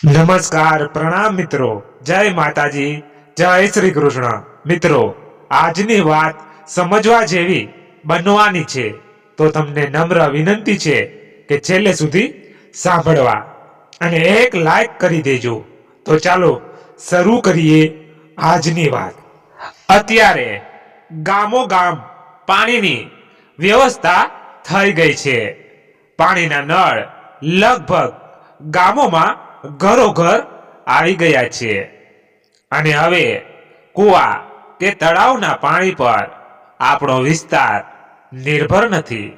નમસ્કાર, પ્રણામ મિત્રો, જય માતાજી, જય શ્રી કૃષ્ણ. મિત્રો, આજની વાત સમજવા જેવી બનવાની છે, તો તમને નમ્ર વિનંતી છે કે છેલ્લે સુધી સાંભળવા અને એક લાઈક કરી દેજો. તો ચાલો શરૂ કરીએ આજની વાત. અત્યારે ગામો ગામ પાણીની વ્યવસ્થા થઈ ગઈ છે. પાણીના નળ લગભગ ગામોમાં ઘરોઘર આવી ગયા છે અને હવે કુવા કે તળાવના પાણી પર આપણો વિસ્તાર નિર્ભર નથી.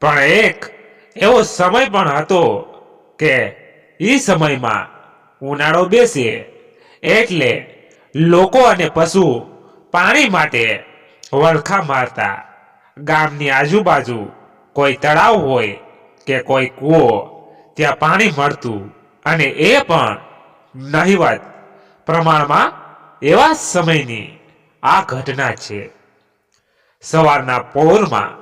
પણ એક એવો સમય પણ હતો કે એ સમયમાં ઉનાળો બેસે એટલે લોકો અને પશુ પાણી માટે વળખા મારતા. ગામની આજુબાજુ કોઈ તળાવ હોય કે કોઈ કૂવો, ત્યાં પાણી મળતું અને એ પણ નહિવત પ્રમાણમાં. એવા સમયની આ ઘટના છે. સવારના પહોરમાં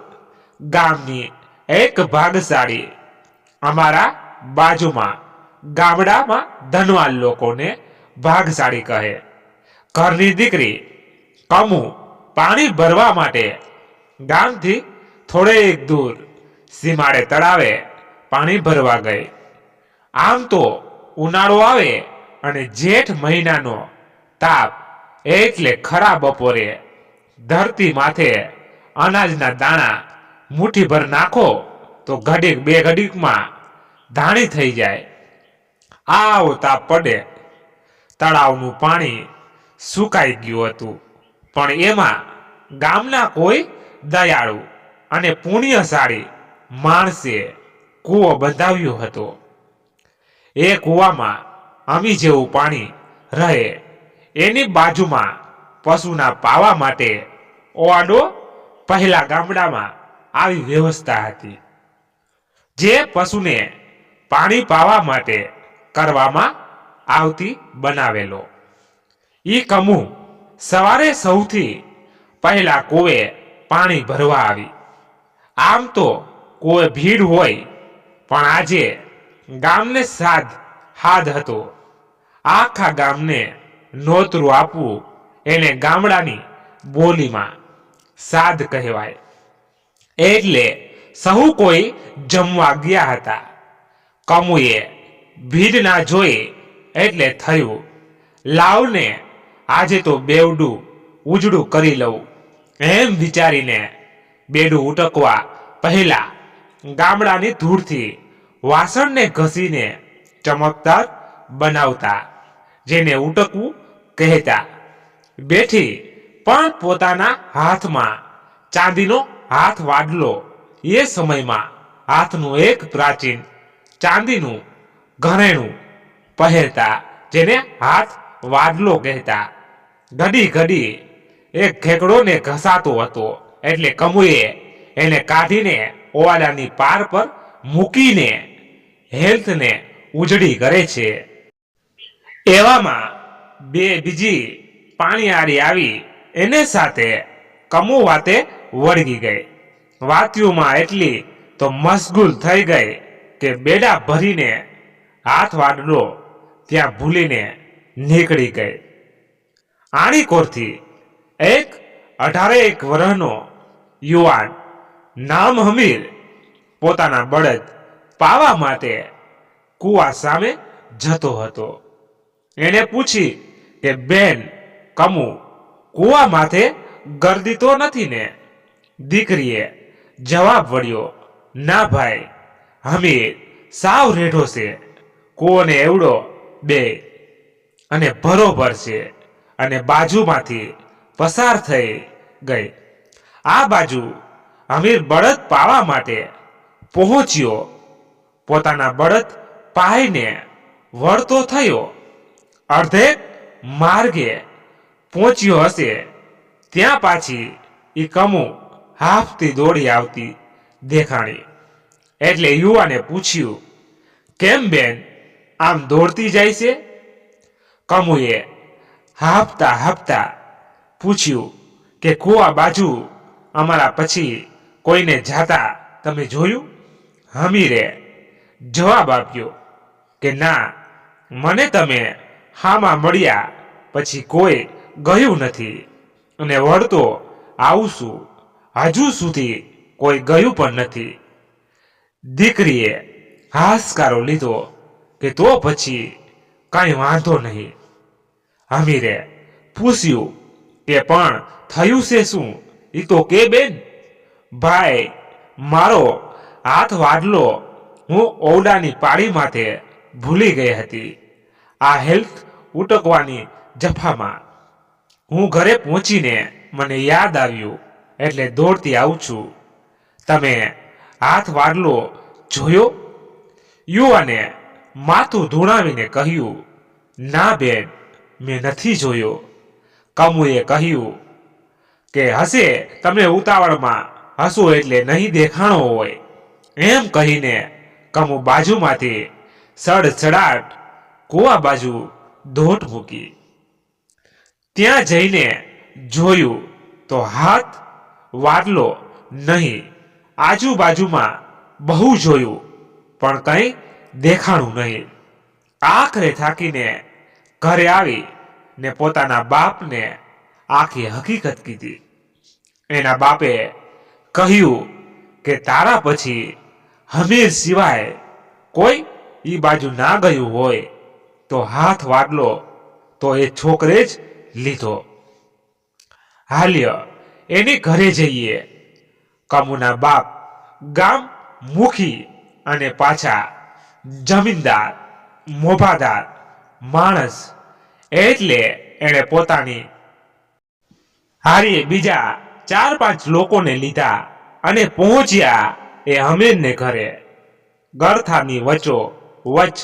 ગામની એક ભાગશાળી, અમારા બાજુમાં ગામડામાં ધનવાન લોકોને ભાગશાળી કહે, ઘરની દીકરી કમુ પાણી ભરવા માટે ગામથી થોડેક દૂર સીમાડે તળાવે પાણી ભરવા ગઈ. આમ તો ઉનાળો આવે અને જેઠ મહિનાનો તાપ એટલે ખરા બપોરે ધરતી માથે અનાજના દાણા મુઠ્ઠીભર નાખો તો ઘડીક બે ઘડીકમાં ધાણી થઈ જાય. આવો તાપ પડે. તળાવનું પાણી સુકાઈ ગયું હતું, પણ એમાં ગામના કોઈ દયાળુ અને પુણ્યશાળી માણસે કૂવો બંધાવ્યો હતો. એ કૂવામાં અમી જેવું પાણી રહે. એની બાજુમાં પશુના પાવા માટે ઓરડો પહેલા ગામડામાં આવી વ્યવસ્થા હતી, જે પશુને પાણી પાવા માટે કરવામાં આવતી બનાવેલો. ઈ કમુ સવારે સૌથી પહેલા કૂવે પાણી ભરવા આવી. આમ તો કૂવે ભીડ હોય, પણ આજે ગામને હાદ હતો. આખા ગામને નોતરું આપવું એને ગામડાની બોલીમાં સાદ કહેવાય. એટલે સહુ કોઈ જમવા ગયા હતા. કમુએ ભીડ ના જોઈ એટલે થયું, લાવને આજે તો બેવડું ઉજળું કરી લઉં. એમ વિચારીને બેડું ઉટકવા પહેલા ગામડાની ધૂળથી વાસણને ઘસીને ચમકદાર બનાવતા, જેને ઉટકવું કહેતા. બેઠી પણ પોતાના હાથમાં ચાંદીનો હાથ વાડલો. એ સમયમાં હાથનું એક પ્રાચીન ચાંદીનું ઘરેણું પહેરતા, જેને હાથ વાડલો કહેતા. ઘડી ઘડી એક ખેકડોને ઘસાતો હતો, એટલે કમુએ એને કાઢીને ઓવાડાની પાર પર મૂકીને હેલ્થને ઉજળી કરે છે. એવામાં બીજી પાણીયારી આવી. એને સાથે કમુ વાતે વળગી ગઈ. વાત્યુમાં એટલી તો મશગુલ થઈ ગઈ કે બેડા ભરીને હાથ વાડલો ત્યાં ભૂલીને નીકળી ગઈ. આણીકોરથી એક 18 વર્ષનો યુવાન નામ હમીર પોતાના બળદ પાવા માટે કૂવા સામે જતો હતો. એને પૂછી કે બેન કમુ, કૂવા માથે ગરદી તો નથી ને? દીકરીએ જવાબ વળ્યો, ના ભાઈ, હમીર સાવ રેઢો છે. કૂવોને એવડો બે અને ભરોભર છે અને બાજુમાંથી પસાર થઈ ગઈ. આ બાજુ હમીર બળદ પાવા માટે પહોંચ્યો. પોતાના બળદ પાઈને વળતો થયો. અડધે માર્ગે પહોંચ્યો હશે, ત્યાં પાછી ઈ કમુ હાફતી દોડી આવતી દેખાણી. એટલે યુવાને પૂછ્યું, કેમ બેન આમ દોડતી જાય છે? કમુએ હાફતા હાફતા પૂછ્યું કે કૂવા બાજુ અમારા પછી કોઈને જાતા તમે જોયું? હમીરે જવાબ આપ્યો કે ના, મને તમે હામાં મળ્યા પછી કોઈ ગયું નથી અને વળતો આવું છું હજુ સુધી કોઈ ગયું પણ નથી. દીકરીએ હાશકારો લીધો કે તો પછી કાંઈ વાંધો નહીં. હમીરે પૂછ્યું કે પણ થયું છે શું એ તો કે બેન. ભાઈ મારો હાથ વાડલો હું ઓરડાની પાળી માથે ભૂલી ગઈ હતી આ હેલ્થ ઉટકવાની જફામાં. હું ઘરે પહોંચીને મને યાદ આવ્યું એટલે દોડતી આવું છું. તમે હાથ વાડલો જોયો? યુવાને માથું ધૂણાવીને કહ્યું, ના બેન, મેં નથી જોયો. કમુએ કહ્યું કે હશે તમે ઉતાવળમાં હસો એટલે નહીં દેખાણો હોય. એમ કહીને કમુ બાજુમાંથી સડસડાટ કુવા બાજુ દોટ મૂકી. ત્યાં જઈને જોયું તો હાથ વાડલો નહીં. આજુબાજુમાં બહુ જોયું પણ કંઈ દેખાણું નહીં. આખરે થાકીને ઘરે આવી ને પોતાના બાપને આખી હકીકત કીધી. એના બાપે કહ્યું કે તારા પછી હમીર સિવાય કોઈ ઈ બાજુ ના ગયું હોય તો હાથ વાડલો તો એ છોકરે જ લીધો. હાલ્ય એની ઘરે જઈએ. કમુના બાપ ગામ મુખી અને પાછા જમીનદાર મોભાદાર માણસ એટલે એણે પોતાની હારીએ બીજા 4-5 લોકોને લીધા અને પહોંચ્યા એ હમીરને ઘરે. ગરથાની વચ્ચો વચ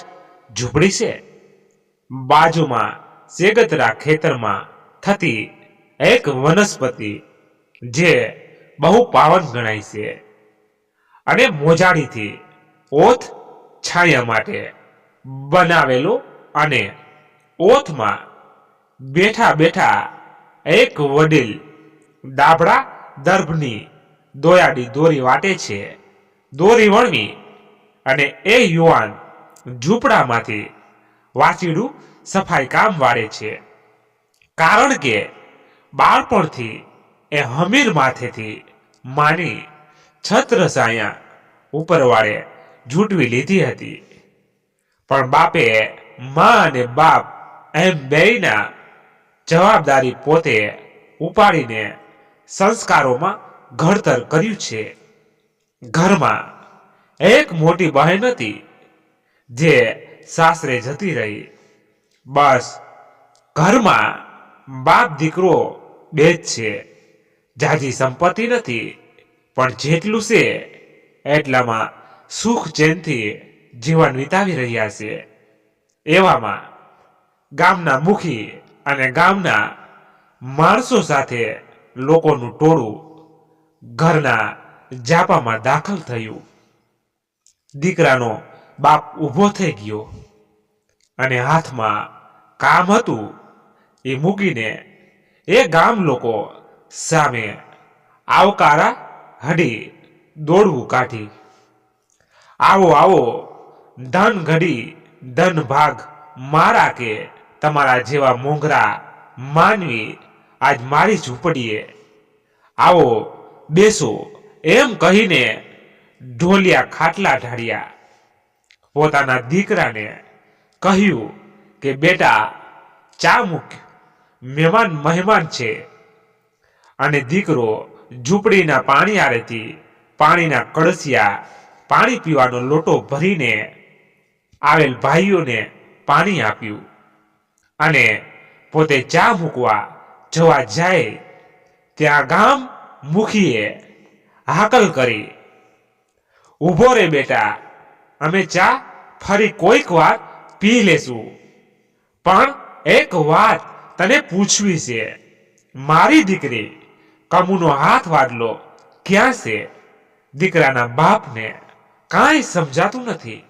ઝૂંપડી છે. બાજુમાં સેગતરા ખેતરમાં થતી એક વનસ્પતિ જે બહુ પાવન ગણાય છે અને મોજાડીથી ઓથ છાયા માટે બનાવેલો અને ઓથમાં બેઠા બેઠા એક વડીલ દાભડા દર્ભની દોયાડી દોરી વાટે છે. દોરી વણવી અને એ યુવાન ઝૂંપડામાંથી વાસીડું સફાઈ કામ વાળે છે. કારણ કે બાળપણથી એ હમીર માથેથી માની છત્રછાયા ઉપરવાળે ઝૂંટવી લીધી હતી. પણ બાપે મા અને બાપ એમ બેયના જવાબદારી પોતે ઉપાડીને સંસ્કારોમાં ઘડતર કર્યું છે. ઘરમાં એક મોટી બહેન હતી જે સાસરે જતી રહી. બસ ઘરમાં બાપ દીકરો બે જ છે. જાજી સંપત્તિ નથી પણ જેટલું છે એટલામાં સુખ ચેનથી જીવન વિતાવી રહ્યા છે. એવામાં ગામના મુખી અને ગામના માણસો સાથે લોકોનું ટોળું ઘરના ઝાપામાં દાખલ થયું. દીકરાનો બાપ ઊભો થઈ ગયો અને હાથમાં કામ હતું એ મૂકીને એ ગામ લોકો સામે આવકારા હડી દોડવું કાઢી. આવો આવો, ધન ઘડી ધન ભાગ મારા કે તમારા જેવા મોંઘરા માનવી આજ મારી ઝૂંપડીએ આવો બેસો એમ કહીને ઢોલિયા ખાટલા ઢાળ્યા. પોતાના દીકરાને કહ્યું કે બેટા ચા મૂક, મહેમાન છે. અને દીકરો ઝૂંપડીના પાણીયારેથી પાણીના કળસિયા પાણી પીવાનો લોટો ભરીને આવેલ ભાઈઓને પાણી આપ્યું અને પોતે ચા મૂકવા જવા જાય ત્યાં ગામ મુખીએ હાકલ કરી, ઊભો રે બેટા, અમે ચા ફરી કોઈક વાર પી લેશું, પણ એક વાત તને પૂછવી છે. મારી દીકરી કમુનો હાથ વાડલો ક્યાં છે? દીકરાના બાપને કાંઈ સમજાતું નથી.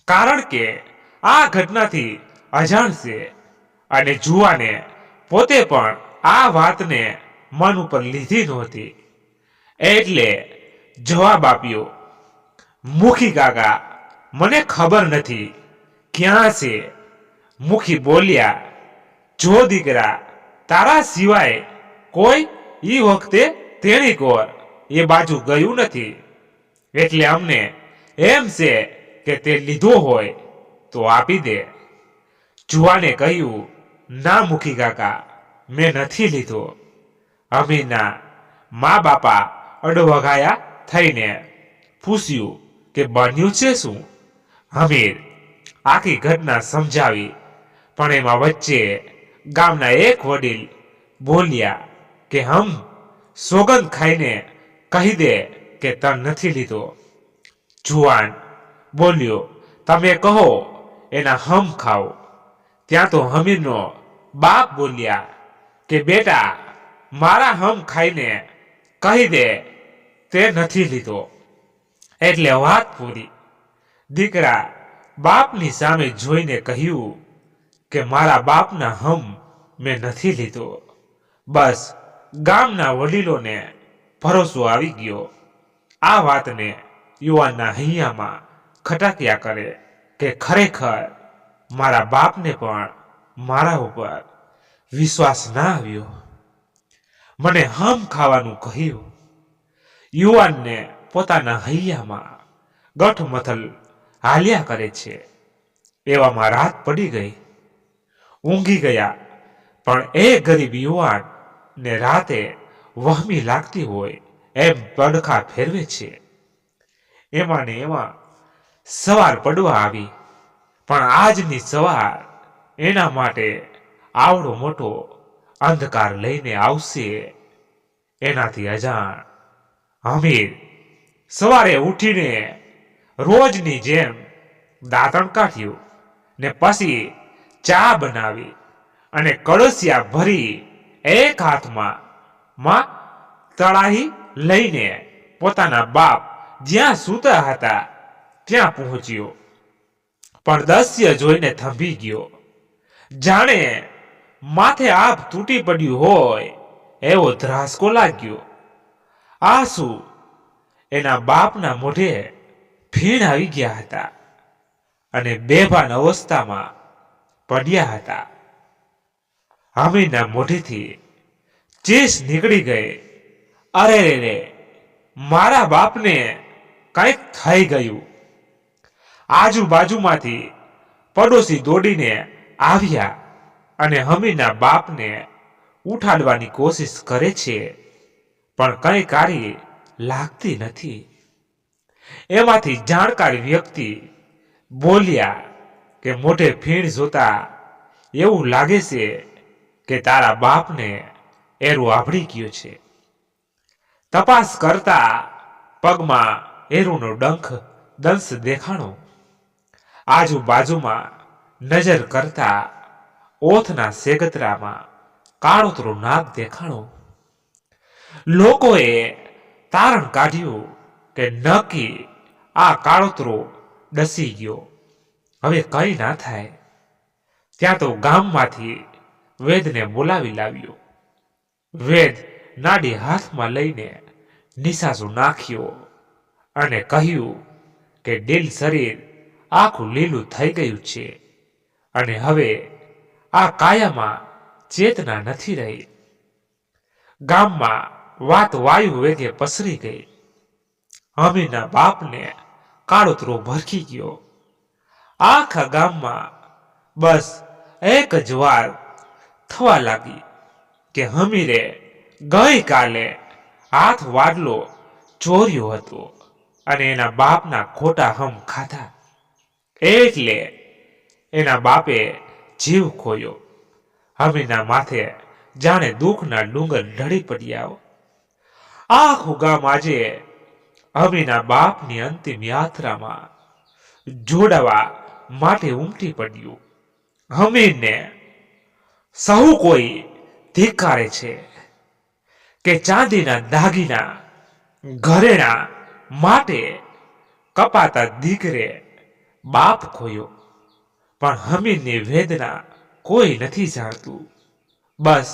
કારણ કે આ ઘટનાથી અજાણ છે અને જુવાને પોતે પણ આ વાતને મન ઉપર લીધી નહોતી. એટલે જવાબ આપ્યો, મુખી કાકા, મને ખબર નથી ક્યાં છે? મુખી બોલ્યા, જો દીકરા, તારા સિવાય કોઈ ઈ વખતે તેણી કોર એ બાજુ ગયું નથી, એટલે અમને એમ છે કે તે લીધો હોય તો આપી દે. જુવાને કહ્યું, ના મુખી કાકા, મેં નથી લીધો. અમીરના મા બાપા અડવગાયા થઈને પૂછ્યું કે બન્યું છે શું? અમીર આખી ઘટના સમજાવી, પણ એમાં વચ્ચે ગામના એક વડીલ બોલ્યા કે હમ સોગંદ ખાઈને કહી દે કે તન નથી લીધો. જુવાન બોલ્યો, તમે કહો એના હમ ખાઓ. ત્યાં તો હમીરનો બાપ બોલ્યા કે બેટા, મારા હમ ખાઈને કહી દે તે નથી લીધો. એટલે વાત પૂરી. દીકરા બાપની સામે જોઈને કહ્યું કે મારા બાપના હમ મેં નથી લીધો. બસ ગામના વડીલોને ભરોસો આવી ગયો. આ વાતને યુવાનના હૈયામાં ખટાક્યા કરે કે ખરેખર મારા બાપને પણ મારા ઉપર વિશ્વાસ ના આવ્યો. મને હમ ખાવાનું કહ્યું. યુવાનને પોતાના હૈયામાં ગઠમથલ હાલ્યા કરે છે. એવામાં રાત પડી ગઈ. ઊંઘી ગયા, પણ એ ગરીબ યુવાન ને રાતે વહમી લાગતી હોય એમ પડખા ફેરવે છે. એમાં ને એમાં સવાર પડવા આવી, પણ આજની સવાર એના માટે આવડો મોટો અંધકાર લઈને આવશે એનાથી અજાણ. અમીર સવારે ઉઠીને રોજની જેમ દાંતણ કાઢ્યું ને પછી ચા બનાવી અને કળશિયા ભરી એક હાથમાં તળાહી લઈને પોતાના બાપ જ્યાં સૂતા હતા ત્યાં પહોંચ્યો. પણ દસ્ય જોઈને થંભી ગયો. જાણે માથે આભ તૂટી પડ્યું હોય એવો ધ્રાસકો લાગ્યો. આંસુ એના બાપના મોઢે ફીણ આવી ગયા હતા અને બેભાન અવસ્થામાં પડ્યા હતા. હમીરના મોઢેથી ચીસ નીકળી ગઈ. અરે રે, મારા બાપને કંઈક થઈ ગયું. આજુબાજુમાંથી પડોશી દોડીને આવ્યા અને હમીરના બાપને ઉઠાડવાની કોશિશ કરે છે, પણ કંઈ કારી લાગતી નથી. એમાંથી જાણકાર વ્યક્તિ બોલ્યા કે મોઢે ફીણ જોતા એવું લાગે છે કે તારા બાપને એરું આભળી ગયું છે. તપાસ કરતા પગમાં એરુનો દંશ દેખાણો. આજુબાજુમાં નજર કરતા ઓથના સેગતરામાં કાળોતરું નાગ દેખાણો. લોકોએ તારણ કાઢ્યું કે નક્કી આ કાળોતરો ડસી ગયો, હવે કઈ ના થાય. ત્યાં તો ગામમાંથી વેદને બોલાવી લાવ્યો. વેદ નાડી હાથમાં લઈને નિશાસો નાખ્યો અને કહ્યું કે દિલ શરીર આખું લીલું થઈ ગયું છે અને હવે આ કાયામાં ચેતના નથી રહી. ગામમાં વાત વાયુ વેગે પસરી ગઈ. હમીરના બાપને કાળોતરો ભરખી ગયો. આખા ગામમાં બસ એક જ વાત થવા લાગી કે હમીરે ગઈકાલે હાથ વાડલો ચોર્યો હતો અને એના બાપના ખોટા હમ ખાધા, એટલે એના બાપે જીવ ખોયો. હમીરના માથે જાણે દુઃખના ડુંગર ઢળી પડ્યા. આખું ગામ આજે હમીરના બાપની અંતિમ યાત્રામાં જોડાવા માટે ઉમટી પડ્યું. હમીરને સહુ કોઈ ધિક્કારે છે કે ચાંદીના દાગીના ઘરેણા માટે કપાતા દીકરે બાપ ખોયો, પણ હમીરની વેદના કોઈ નથી જાણતું. બસ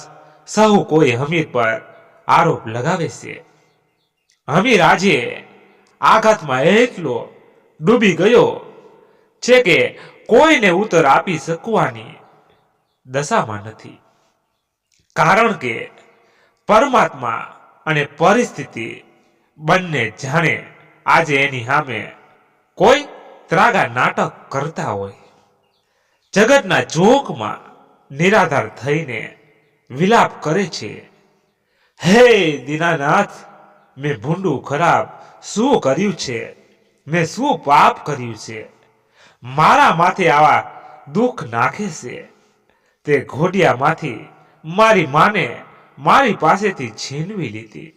સહુ કોઈ હમીર પર આરોપ લગાવે છે. હમીર આજે આઘાતમાં એટલો ડૂબી ગયો છે કે કોઈને ઉત્તર આપી શકવાની દશામાં નથી. કારણ કે પરમાત્મા અને પરિસ્થિતિ બંને જાણે આજે એની સામે કોઈ ત્રાગા નાટક કરતા હોય. જગતના જોકમાં નિરાધાર થઈને વિલાપ કરે છે, હે દીનાનાથ, મેં ભૂંડું ખરાબ શું કર્યું છે? મેં શું પાપ કર્યું છે? મારા માથે આવા દુઃખ નાખે છે. તે ઘોડિયામાંથી મારી માને મારી પાસેથી છીનવી લીધી.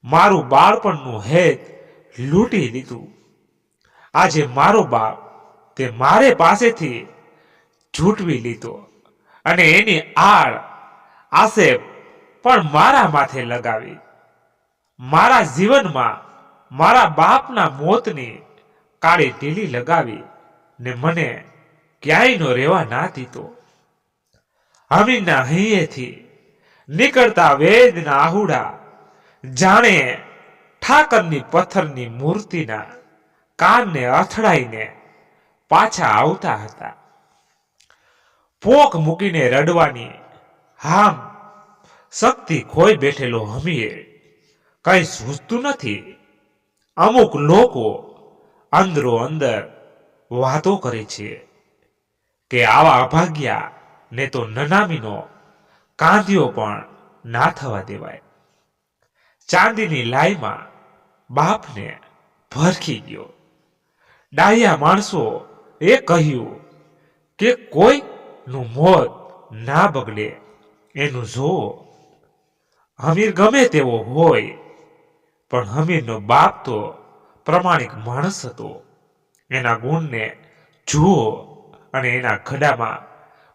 મારું બાળપણનું હેત લૂંટી લીધું. આજે મારો બાપ તે મારે પાસેથી ઝૂંટવી લીધો અને એની આડ આક્ષેપ પણ મારા માથે લગાવી. મારા જીવનમાં મારા બાપના મોતની કાળી ઢીલી લગાવી ને મને ક્યાંય નો રહેવા ના દીધો. અમીનના હૈયેથી નીકળતા વેદના આહુડા જાણે ઠાકરની પથ્થરની મૂર્તિના કાનને અથડાઈને પાછા આવતા હતા. પોક મૂકીને રડવાની હામ શક્તિ ખોઈ બેઠેલો હમીએ કઈ સૂઝતું નથી. અમુક લોકો અંદરો અંદર વાતો કરે છે કે આવા અભાગ્યા ને તો નનામીનો કાંધિયો પણ ના થવા દેવાય. ચાંદીની લાઈમાં બાપને ભરખી ગયો. ડાહ્યા માણસો એ કહ્યું કે કોઈનું મોત ના બગડે એનું જોવો. હમીર ગમે તેવો હોય પણ હમીરનો બાપ તો પ્રમાણિક માણસ હતો. એના ગુણને જુઓ અને એના ખડામાં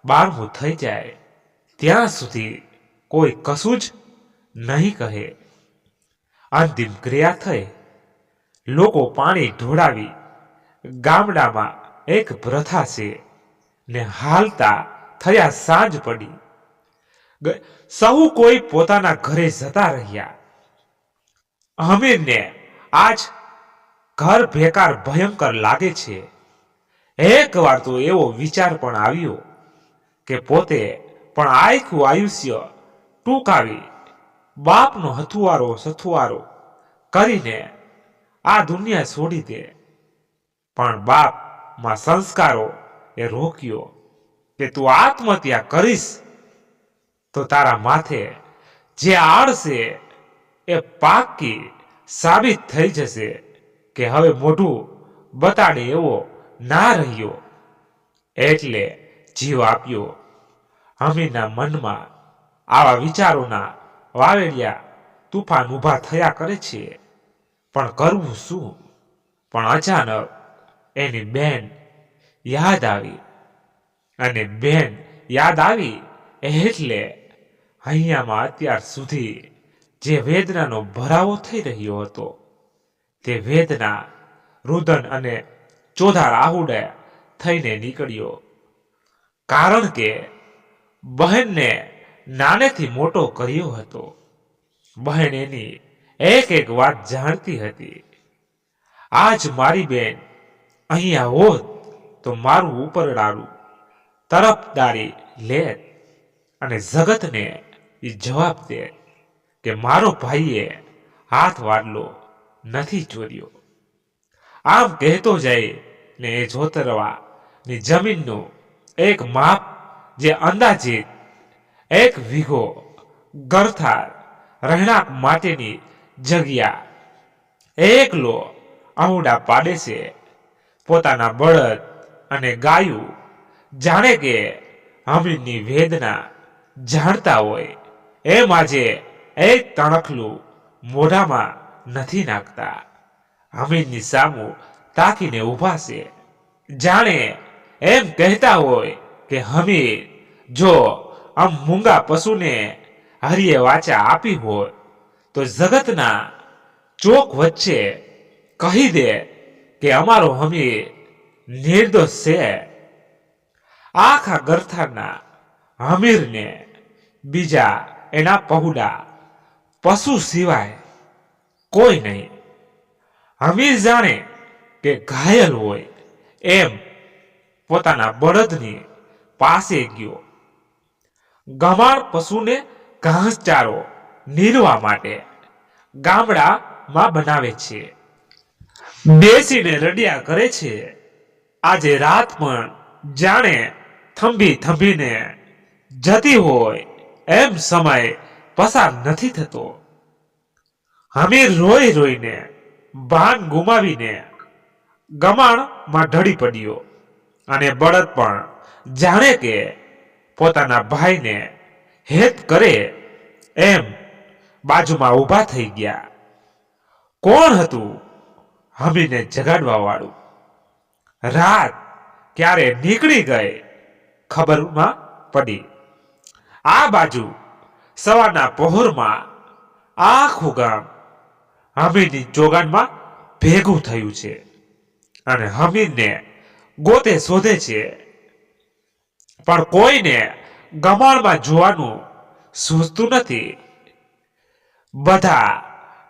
બારમું થઈ જાય ત્યાં સુધી કોઈ કશું જ નહીં કહે. અંતિમ ક્રિયા થઈ. લોકો પાણી ઢોળાવી. ગામડામાં એક પ્રથા છે ને હાલતા થયા સાંજ પડી. સહુ કોઈ પોતાના ઘરે જતા રહ્યા. હમીરને આજ ઘર બેકાર ભયંકર લાગે છે. એક વાર તો એવો વિચાર પણ આવ્યો કે પોતે પણ આખું આયુષ્ય ટૂંકાવી બાપનો હથુવારો સથુવારો કરીને આ દુનિયા છોડી દે. પણ બાપમાં સંસ્કારો એ રોક્યો કે તું આત્મહત્યા કરીશ તો તારા માથે જે આડશે એ પાકી સાબિત થઈ જશે કે હવે મોઢું બતાડે એવો ના રહ્યો. એટલે જીવ આપ્યો. હમીરના મનમાં આવા વિચારોના વાવેડિયા તુફાન ઊભા થયા કરે છે. પણ કરવું શું? પણ અચાનક એની બેન યાદ આવી. અને બેન યાદ આવી એટલે અહીંયામાં અત્યાર સુધી જે વેદનાનો ભરાવો થઈ રહ્યો હતો તે વેદના રુદન અને ચોધાર આહુડે થઈને નીકળ્યો. કારણ કે બહેનને નાનેથી મોટો કર્યો હતો. બહેન એની એક એક વાત જાણતી હતી. આજ મારી બેન અહીંયા હોત તો મારું ઉપરડાડું તરફદારી લેત અને જગતને એ જવાબ દે કે મારો ભાઈએ હાથ વાડલો નથી ચોર્યો. આમ કહેતો જાય ને એ જોતરવા ની જમીનનું એક માપ જે અંદાજિત 1 વીઘો ગરથાર રહેણાંક માટેની જગ્યા એકલો આહુડા પાડે છે. પોતાના બળદ અને ગાયું જાણે કે હમીરની વેદના જાણતા હોય એમ આજે એક તણખલું મોઢામાં નથી નાખતા. હમીરની સામું તાકીને ઊભા છે. જાણે એમ કહેતા હોય કે હમીર જો આમ મૂંગા પશુને હરિએ વાચા આપી હોય તો જગતના ચોક વચ્ચે કહી દે કે અમારો હમીર નિર્દોષ છે. આખા ગરથાના હમીરને બીજા એના પહુડા પશુ સિવાય કોઈ નહીં. હમીર જાણે કે ઘાયલ હોય એમ પોતાના બળદની પાસે ગયો. ગમાણ પશુને ઘાસચારો નીરવા માટે ગામડામાં બનાવે છે. બેસીને રડ્યા કરે છે. આજે રાત પણ જાણે થંભી થંભીને જતી હોય એમ સમય પસાર નથી થતો. હમીર રોઈ રોઈને ભાન ગુમાવીને ગમાણમાં ઢળી પડ્યો અને બળદ પણ જાણે કે પોતાના ભાઈને હેત કરે એમ બાજુમાં ઊભા થઈ ગયા. કોણ હતું હમીરને જગાડવા વાળું? રાત ક્યારે નીકળી ગઈ ખબરમાં પડી. આ બાજુ સવારના પહોરમાં આખું ગામ હમીરની ચોગાનમાં ભેગું થયું છે અને હમીરને ગોતે શોધે છે. પણ કોઈને ગમાણમાં જોવાનું સૂઝતું નથી. બધા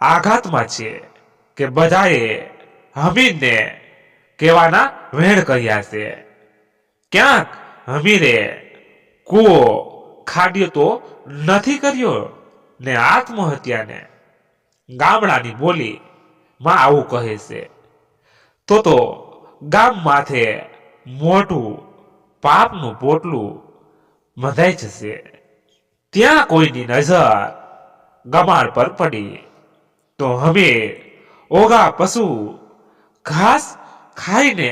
આઘાતમાં છે કે બધાએ હમીરને કહેવાના વેણ કર્યા છે. ક્યાંક હમીરે કૂવો ખાડ્યો તો નથી કર્યો ને આત્મહત્યાને ગામડાની બોલીમાં આવું કહે છે. તો ગામ માથે મોટું પાપનું પોટલું બંધાઈ જશે. ત્યાં કોઈની નજર ગમાણ પર પડી તો હમીર ઓગા પશુ ઘાસ ખાઈને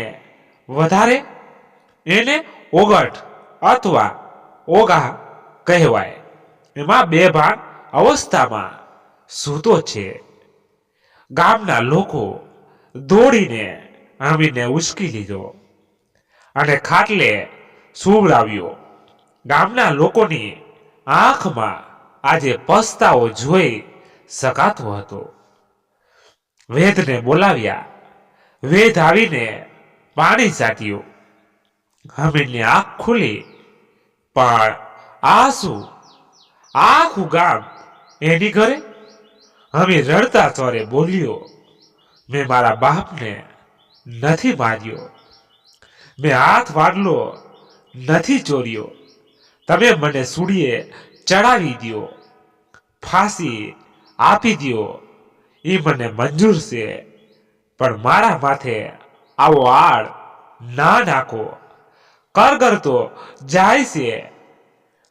વધારે એને ઓગટ અથવા ઓગા કહેવાય. એમાં બેભાન અવસ્થામાં સૂતો છે. ગામના લોકો દોડીને હમીરને ઉચકી લીધો અને ખાટલે સુવડાવ્યો. ગામના લોકોની આંખમાં આજે પસ્તાવો જોઈ શકાતો હતો. વેદને બોલાવ્યા. વેદ આવીને પાણી છાટ્યું. હમીરની આંખ ખુલી પણ આંસુ આખું ગામ એની ઘરે. હમીર રડતા સ્વરે બોલ્યો, મેં મારા બાપને નથી માર્યો, મેં હાથ વાડલો નથી ચોર્યો. તમે મને સૂડીએ ચડાવી દો, ફાંસી આપી દો, એ મને મંજૂર છે, પણ મારા માથે આવો આડ ના નાખો. કરગરતો જાય છે.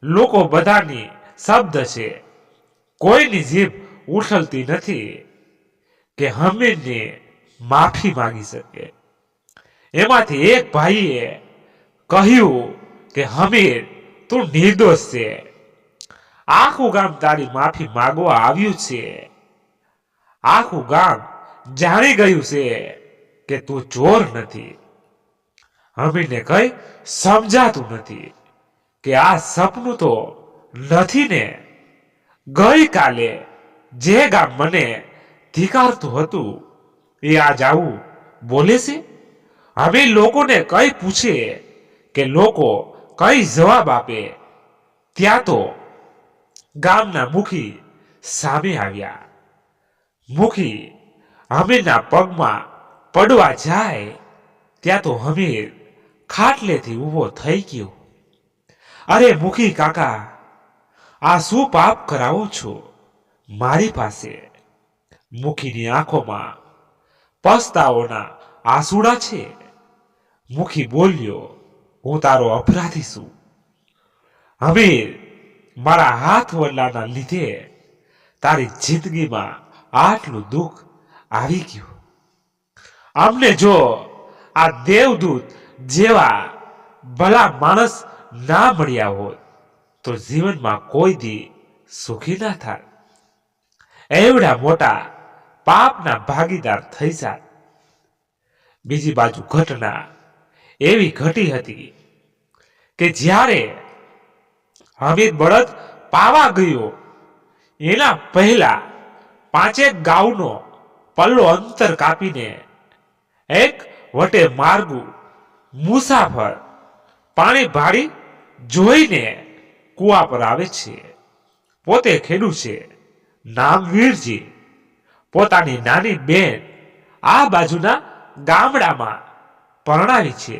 લોકો બધાની શબ્દ છે. કોઈની જીભ ઉછળતી નથી કે હમીરની માફી માંગી શકે. એમાંથી એક ભાઈએ કહ્યું કે હમીર, તું નિર્દોષ છે. આખું ગામ તારી માફી માંગવા આવ્યું છે. આખું ગામ જાણી ગયું છે કે તું ચોર નથી. હમીરને કઈ સમજાતું નથી કે આ સપનું તો નથી ને. ગઈકાલે જે ગામ મને ધિકારતું હતું એ આજ આવું બોલે છે. હવે લોકોને કઈ પૂછે કે લોકો કઈ જવાબ આપે. ત્યાં તો ગામના મુખી સામે આવ્યા. મુખી હમીરના પગમાં પડવા જાય ત્યાં તો હમીર ખાટલેથી ઊભો થઈ ગયો. અરે મુખી કાકા, આ શું પાપ કરાવો છો મારી પાસે? મુખીની આંખોમાં પસ્તાવોના આંસુડા છે. મુખી બોલ્યો, હું તારો અપરાધી છું. હમીર, મારા હાથ વડલાના લીધે તારી જિંદગીમાં આટલું દુઃખ આવી ગયું. અમને જો આ દેવદૂત જેવા ભલા માણસ ના મળ્યા હોત તો જીવનમાં કોઈ દી સુખી ના થાય. એવડા મોટા પાપના ભાગીદાર થઈ જાત. બીજી બાજુ ઘટના એવી ઘટી હતી કે જ્યારે હમીર બળદ પાવા ગયો એના પહેલા 5 ગાઉનો પલ્લો અંતર કાપીને એક વટે માર્ગું મુસાફર પાણી ભાડી જોઈને કુવા પર આવે છે. પોતે ખેડૂત છે, નામ વીરજી. પોતાની નાની બેન આ બાજુના ગામડામાં પરણાવી છે.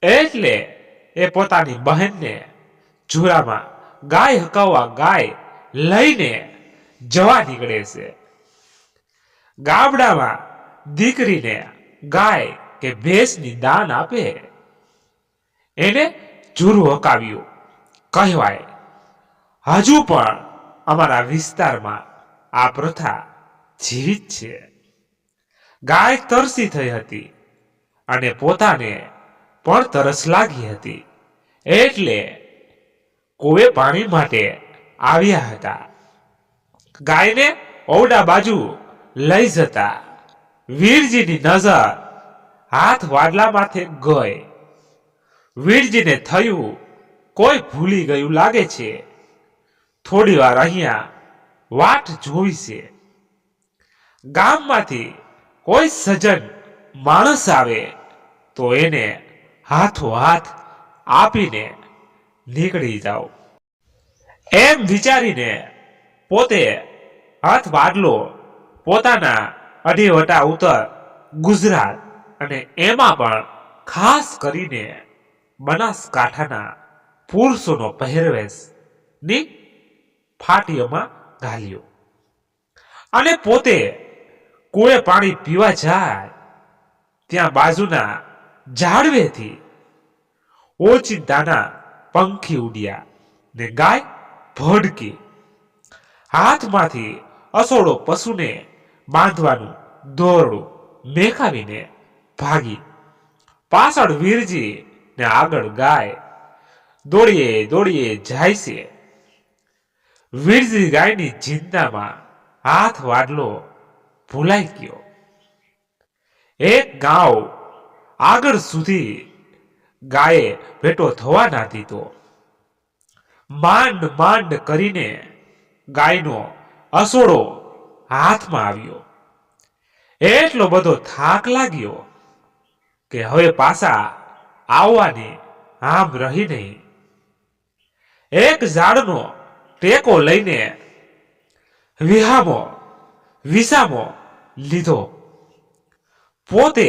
એટલે એ પોતાની બહેનને ઝૂરામાં ગાય હકાવવા ગાય લઈને જવા નીકળે છે. ગામડામાં દીકરીને ગાય કે ભેંસની દાન આપે એને ઝૂરું હકાવ્યું કહેવાય. હજુ પણ અમારા વિસ્તારમાં આ પ્રથા જીવિત છે. ગાય તરસી થઈ હતી અને પોતાને પણ તરસ લાગી હતી, એટલે કુએ પાણી માટે આવ્યા હતા. ગાયને ઓરડા બાજુ લઈ જતા વીરજીની નજર હાથ વાડલા માથે ગઈ. વીરજીને થયું કોઈ ભૂલી ગયું લાગે છે, થોડી વાર અહીંયા વાટ જોવી છે. ગામમાંથી કોઈ સજ્જન માણસ આવે તો એને હાથો હાથ આપીને નીકળી જાઓ એમ વિચારીને પોતે હાથ વાડલો પોતાના અઢીવટા ઉત્તર ગુજરાત અને એમાં પણ ખાસ કરીને બનાસકાંઠાના પુરુષોનો પહેરવેશ ની ફાટીઓમાં ઘાલ્યો અને પોતે કુએ પાણી પીવા જાય ત્યાં બાજુના ઝાડવેથી ઓચિંતાના પંખી ઉડ્યા ને ગાય ભડકી. હાથમાંથી અસોડો પશુને બાંધવાનું દોરડું મેકાવીને ભાગી. પાછળ વીરજી ને આગળ ગાય દોડીએ દોડીએ જાય છે. વીરજી ગાયની ચિંતામાં હાથ વાડલો ભૂલાઈ ગયો. એક ગાવ આગળ સુધી ગાયે ભેટો થવા ના દીધો. માંડ માંડ કરીને ગાયનો અસોડો હાથમાં આવ્યો. એટલો બધો થાક લાગ્યો કે હવે પાછા આવવાની આમ રહી નહીં. એક ઝાડનો ટેકો લઈને વિસામો લીધો. પોતે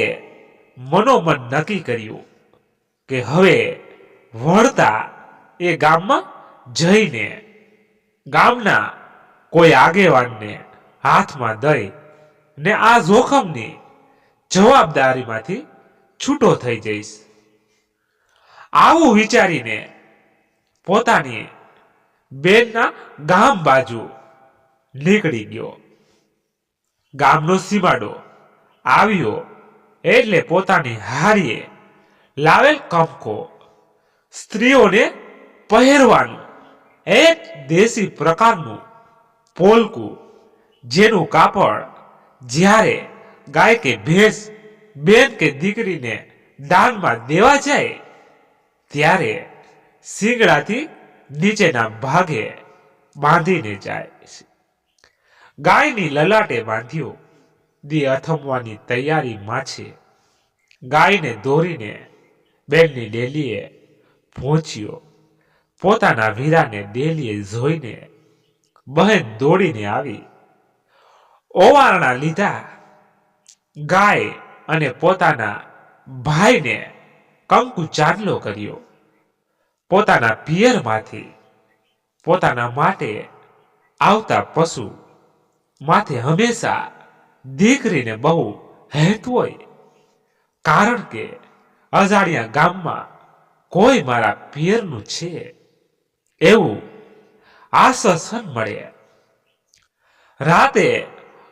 મનોમન નક્કી કર્યું કે હવે વળતા એ ગામમાં જઈને ગામના કોઈ આગેવાનને હાથમાં દઈ ને આ જોખમની જવાબદારીમાંથી છૂટો થઈ જઈશ. આવું વિચારીને પોતાની બેનના ગામ બાજુ નીકળી ગયો. ગામનો સીમાડો આવ્યો એટલે પોતાની હારીએ લાવેલ કંકો સ્ત્રીઓને પહેરવાનું એક દેશી પ્રકારનું પોલકું, જેનું કાપડ જ્યારે ગાય કે ભેંસ બેન કે દીકરીને દાનમાં દેવા જાય ત્યારે શીંગડાથી નીચેના ભાગે બાંધીને જાય છે. ગાયની લલાટે બાંધ્યો. દી અથમવાની તૈયારીમાં છે. ગાયને દોરીને બેનની ડેલીએ પહોંચ્યો. પોતાના વીરાને ડેલીએ જોઈને બહેન દોડીને આવી. ઓવારણા લીધા. ગાય અને પોતાના ભાઈને કંકુ ચાંદલો કર્યો. પોતાના પિયરમાંથી પોતાના માટે આવતા પશુ માથે હંમેશા દીકરીને બહુ હેત હોય, કારણ કે અજાણ્યા ગામમાં કોઈ મારા પિયરનું છે એવું આશ્વાસન મળે. રાતે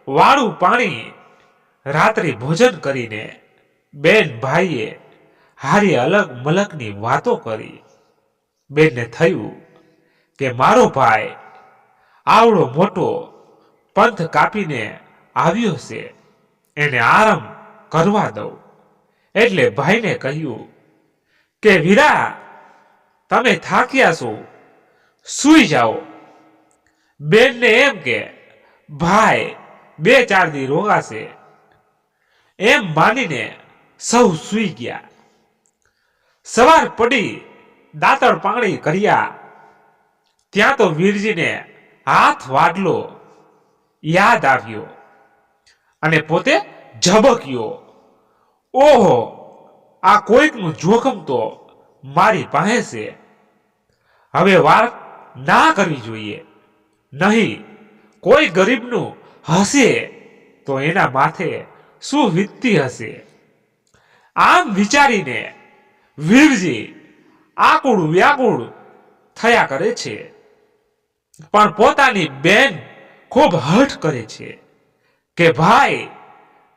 વાળું પાણી રાત્રિ ભોજન કરીને બેન ભાઈએ હારી અલગ મલકની વાતો કરી. બેનને થયું કે મારો ભાઈ આવડો મોટો પંથ કાપીને આવ્યો છે, એને આરામ કરવા દઉં. એટલે ભાઈને કહ્યું કે વીરા, તમે થાક્યા છો, સૂઈ જાઓ. બેનને એમ કે ભાઈ 2-4 દી રોકાશે. એમ માનીને સૌ સૂઈ ગયા. સવાર પડી દાંતણ પાણી કર્યા ત્યાં તો વીરજીને હાથ વાડલો યાદ આવ્યો અને પોતે ઝબક્યો. ઓહો, આ કોઈકનું જોખમ તો મારી પાસે છે. હવે વાત ના કરવી જોઈએ. નહીં, કોઈ ગરીબનું હશે તો એના માથે શું વીતતી હશે. આમ વિચારીને વીરજી આકુળ વ્યાકુળ થયા કરે છે. પણ પોતાની બેન ખૂબ હઠ કરે છે કે ભાઈ,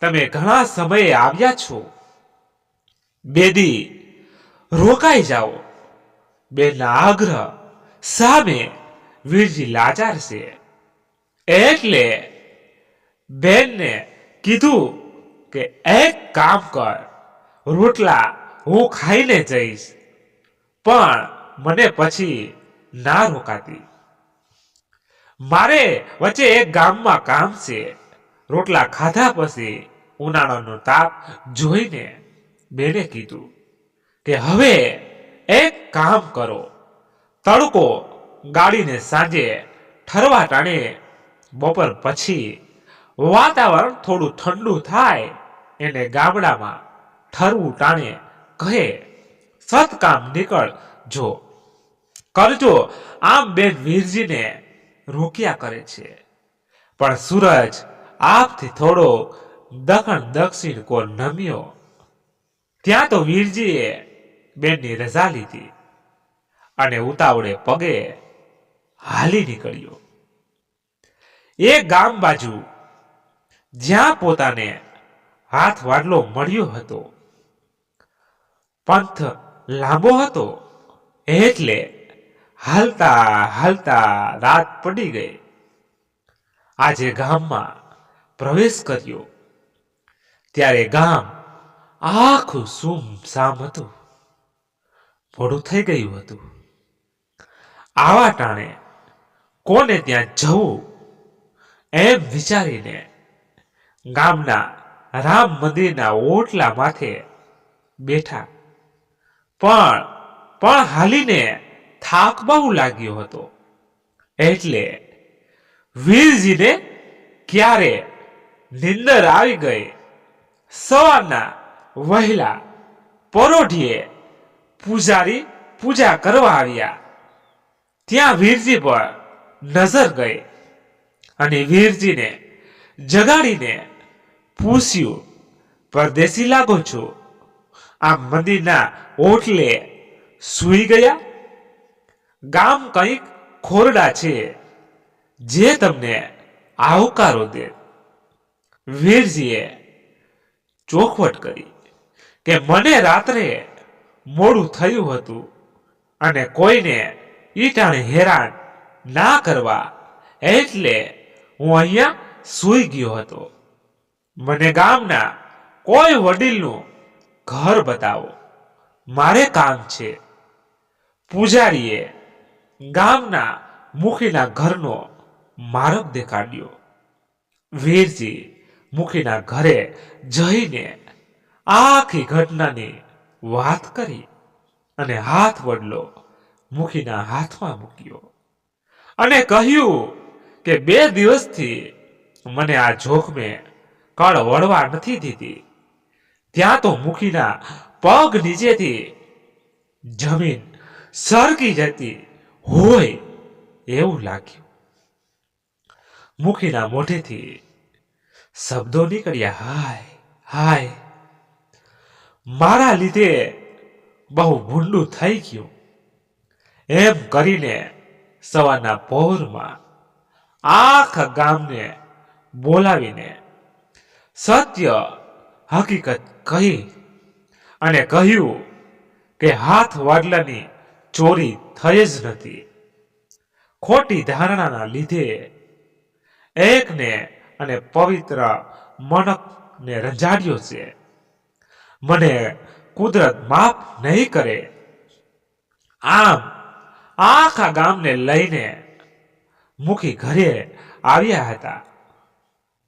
તમે ઘણા સમયે આવ્યા છો, બેદી રોકાઈ જાઓ. બેનના આગ્રહ સામે વીરજી લાચાર છે. એટલે બેનને કીધું કે એક કામ કર, રોટલા હું ખાઈને જઈશ, પણ મને પછી ના રોકાતી. મારે વચ્ચે એક ગામમાં કામ છે. રોટલા ખાધા પછી ઉનાળાનો તાપ જોઈને બેને કીધું કે હવે એક કામ કરો, તડકો ગાડીને સાંજે ઠરવા ટાણે બપોર પછી વાતાવરણ થોડું ઠંડુ થાય એને ગામડામાં ઠરવું ટાણે કહે સતકામ નીકળજો કરજો. આમ બેન વીરજીને રોક્યા કરે છે. પણ સૂરજ આપથી થોડો દક્ષિણ દક્ષિણ કોર નમ્યો ત્યાં તો વીરજીએ બેનની રજા લીધી અને ઉતાવળે પગે હાલી નીકળ્યો એ ગામ બાજુ જ્યાં પોતાને હાથ વાડલો મળ્યો હતો. પંથ લાંબો હતો એટલે હાલતા હાલતા રાત પડી ગઈ. આજે ગામમાં પ્રવેશ કર્યો ત્યારે ગામ આખું સુમસામ હતું. મોડું થઈ ગયું હતું. આવા ટાણે કોને ત્યાં જવું એમ વિચારીને ગામના રામ મંદિરના ઓટલા માથે બેઠા. પણ હાલીને થાક બહુ લાગ્યો હતો. એટલે વીરજીને ક્યારે નિંદર આવી ગઈ. સવારના વહેલા પરોઢીએ પૂજારી પૂજા કરવા આવ્યા. ત્યાં વીરજી પર નજર ગઈ અને વીરજીને જગાડીને પૂછ્યું, પરદેશી લાગો છો, આ મંદિરના ઓટલે સૂઈ ગયા? ગામ કંઈક ખોરડા છે જે તમને આવકારો દે. વીરજીએ ચોખવટ કરી કે મને રાત્રે મોડું થયું હતું અને કોઈને ઈટાણે હેરાન ના કરવા એટલે હું અહીંયા સૂઈ ગયો હતો. મને ગામના કોઈ વડીલનું ઘર બતાવો, મારે કામ છે. પૂજારીએ ગામના મુખીના ઘરનો માર્ગ દેખાડ્યો. વીરજી મુખીના ઘરે જઈને આખી ઘટનાની વાત કરી અને હાથ વડલો મુખીના હાથમાં મૂક્યો અને કહ્યું કે 2 દિવસથી મને આ જોખમે કળ વળવા નથી દીધી. ત્યાં તો મુખીના પગ નીચેથી જમીન સરકી જતી હોય એવું લાગ્યું. મુખીના મોઢેથી શબ્દો નીકળ્યા, હાય હાય, મારા લીધે બહુ ભૂંડું થઈ ગયું. એમ કરીને સવારના પહોરમાં આખા ગામને બોલાવીને સત્ય હકીકત કહી અને કહ્યું કે હાથ વાડલાની ચોરી થઈ જ નથી. ખોટી ધારણાના લીધે એકને અને પવિત્ર મનકને રંજાડ્યો છે. મને કુદરત માફ નહીં કરે. આમ આખા ગામને લઈને મુખી ઘરે આવ્યા હતા.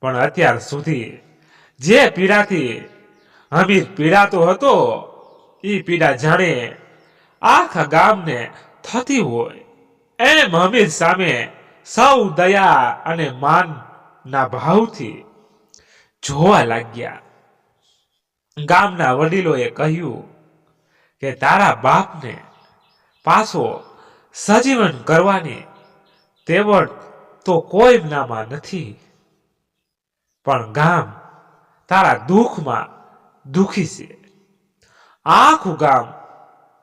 પણ અત્યાર સુધી જે પીડાથી હમીર પીડાતો હતો એ પીડા જાણે આખા ગામને થતી હોય એમ હમીર સામે સૌ દયા અને માનના ભાવથી જોવા લાગ્યા. ગામના વડીલોએ કહ્યું કે તારા બાપને પાછો સજીવન કરવાની તેવડ તો કોઈનામાં નથી, પણ ગામ તારા દુઃખમાં દુઃખી છે. આખું ગામ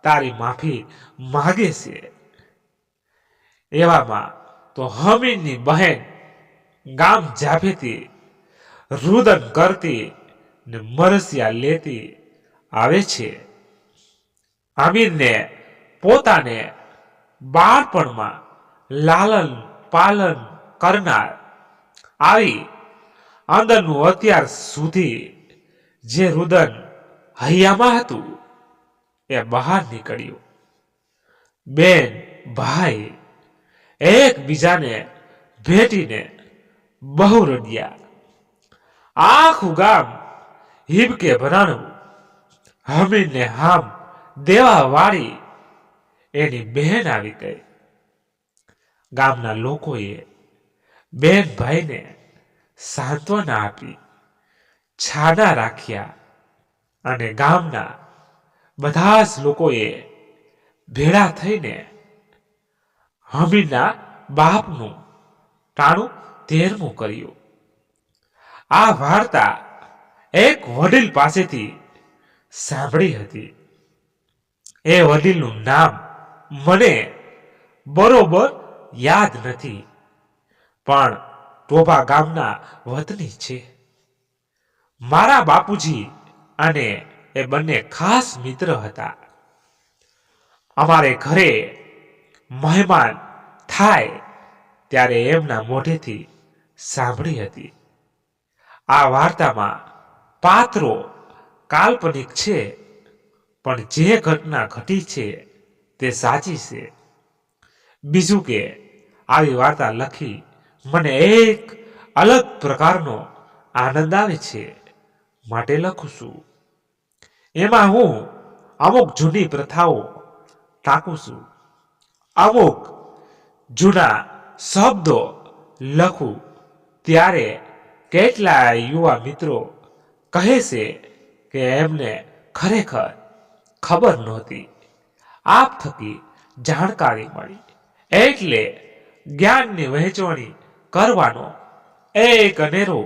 તારી માફી માગે છે. એવામાં તો હમીરની બહેન ગામ જાફેથી રુદન કરતી ને મરસિયા લેતી આવે છે. અમીરને પોતાને બાળપણમાં લાલન પાલન કરનાર આવી અંદરનું અત્યાર સુધી જે રુદન હૈયામાં હતું એ બહાર નીકળ્યું. બેન ભાઈ એકબીજાને ભેટીને બહુ રડ્યા. આખું ગામ હિબકે ભરાણું. હમીરને હામ દેવા વાળી એની બહેન આવી ગઈ. ગામના લોકોએ બેન ભાઈને સાંત્વના આપી, છાના રાખ્યા અને ગામના બધા જ લોકોએ ભેળા થઈને હમીરના બાપનું ટાણું 13મું કર્યું. આ વાર્તા એક વડીલ પાસેથી સાંભળી હતી. એ વડીલનું નામ મને બરોબર યાદ નથી, પણ ટોભા ગામના વતની છે. મારા બાપુજી અને એ બંને ખાસ મિત્ર હતા. અમારે ઘરે મહેમાન થાય ત્યારે એમના મોઢેથી સાંભળી હતી. આ વાર્તામાં પાત્રો કાલ્પનિક છે, પણ જે ઘટના ઘટી છે તે સાચી છે. બીજું કે આવી વાર્તા લખી મને એક અલગ પ્રકારનો આનંદ આવે છે, માટે લખું છું. એમાં હું અમુક જૂની પ્રથાઓ ટાંકું છું, અમુક જૂના શબ્દો લખું. ત્યારે કેટલાય યુવા મિત્રો કહે છે કે એમને ખરેખર ખબર નહોતી. આપ થકી જાણકારી મળી એટલે જ્ઞાનની વહેંચણી કરવાનો એક અનેરો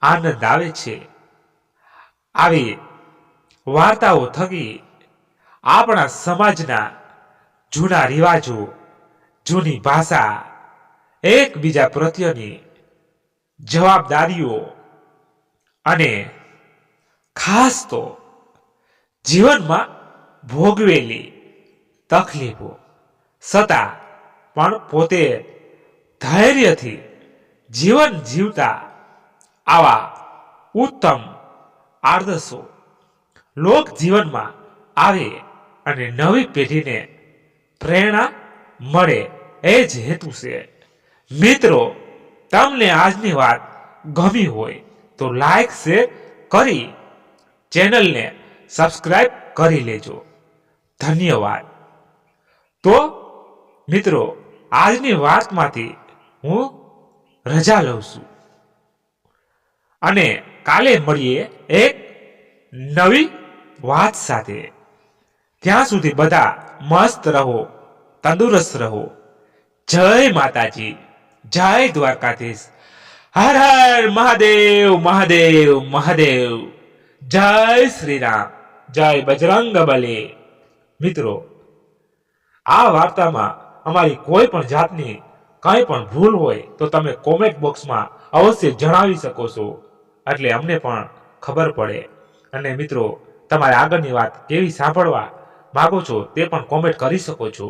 આનંદ આવે છે. આવી વાર્તાઓ થકી આપણા સમાજના જૂના રિવાજો, જૂની ભાષા, એકબીજા પ્રત્યેની જવાબદારીઓ અને ખાસ તો જીવનમાં ભોગવેલી તકલીફો છતાં પણ પોતે ધૈર્યથી જીવન જીવતા આવા ઉત્તમ આદર્શો લોક જીવનમાં આવે અને નવી પેઢીને પ્રેરણા મળે, એ જ હેતુ છે. મિત્રો, તમને આજની વાત ગમી હોય તો લાઈક શેર કરી ચેનલને સબસ્ક્રાઇબ કરી લેજો. ધન્યવાદ. તો મિત્રો, આજની વાતમાંથી હું રજા લઉં છું અને કાલે મળીએ એક નવી વાત સાથે. ત્યાં સુધી બધા મસ્ત રહો, તંદુરસ્ત રહો. જય માતાજી, જય દ્વારકાધીશ. હર હર મહાદેવ મહાદેવ મહાદેવ. જય શ્રી રામ, જય બજરંગ બલી. મિત્રો, આ વાર્તામાં અમારી કોઈ પણ જાતની કંઈ પણ ભૂલ હોય તો તમે કોમેન્ટ બોક્સમાં અવશ્ય જણાવી શકો છો, એટલે અમને પણ ખબર પડે. અને મિત્રો, તમારે આગળની વાત કેવી સાંભળવા માંગો છો તે પણ કોમેન્ટ કરી શકો છો.